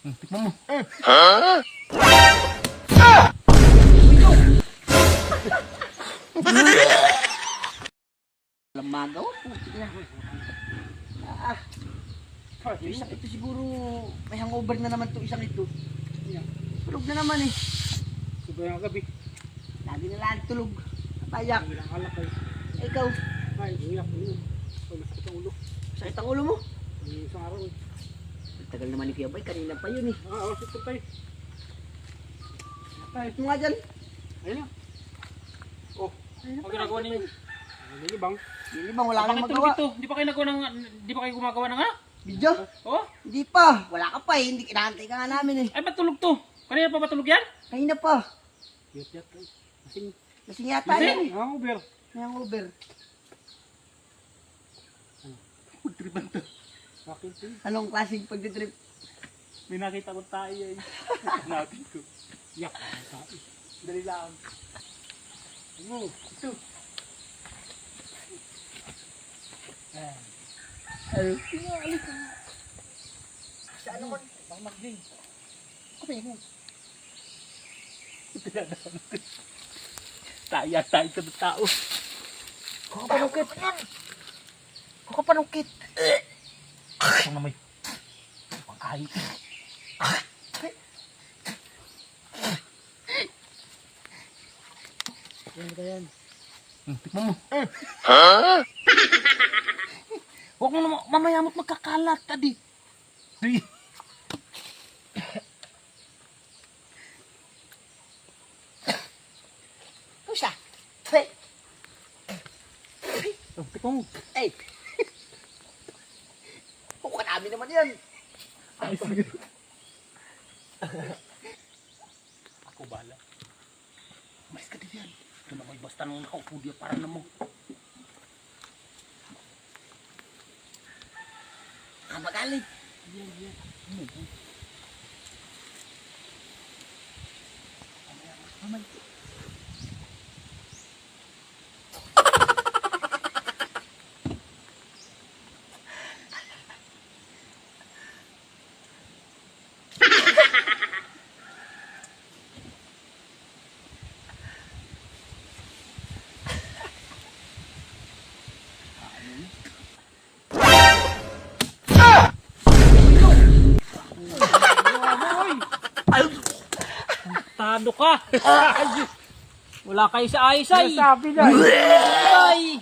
Tikman mo. Walang magawa. Putik na. Yung isang ito siguro may hangover na naman to isang ito. Tulog na naman eh. Sobrang gabi. Lagi na lang tulog. Payak. Ilang alak ay. Ikaw, Ay, uyak. Ay, masakit ang ulo. sakit ang ulo mo. Ay, isang araw eh. Tagal naman ni Kuya Bay, kanina pa yun eh. Sito tayo. Ito nga dyan. Ayun na. Oh, Ayun na ang pa. ginagawa ninyo. Nilibang. Hindi ba, wala nang Bakit tulog magawa. ito? Di ba kayo nagawa ng, di ba kayo gumagawa ng Video? Oh? Hindi pa. Wala ka pa eh. Hindi kinahantay ka nga namin eh. Ay, ba't tulog to? Kanina pa ba tulog yan? Kanina pa. Yat-yat tayo. Kasing Lasing yata Lasing? yan eh. hangover. May hangover. Pagtripan to. Bakit ito? Anong klaseng pagtitrip? May nakita ko tayo eh. Natin ko. Yak. Dali lang. Ano? Ito. Ay, alis ka. Saan naman? Baka magding. Kapay mo. Tayo sa tao. Kukapanungkit. Kukapanungkit. Ito na may pangkahit. Yan ka yan. Tikman mo. Huwag mo naman, mamaya mo't magkakalat, tadi. Kusa. Hey. Tikman mo. Hey. Kuka namin naman yan. Ay, sige. Ako bala. Mas ka din yan. Ito na may basta nung nakaupo diya para na mo. Magaling. Tado ka! Wala kayo sa ayos ay! Sabi na. Ay!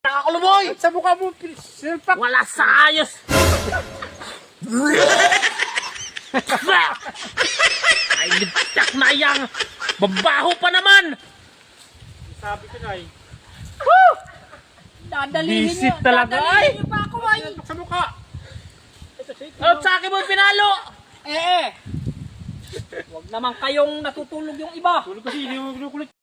Nakakuluboy! Sa mukha mo, silpak. Wala sa ayos! Ay, ligtak na yang! Babaho pa naman! Sabi ko na eh. Dadalihin Visit talaga ay! Dadalihin niyo pa ako ay. Silpak sa mukha. Ano sa akin mo pinalo? Eh! Huwag naman kayong natutulog yung iba! Tulog kasi, hindi mo kinukulit.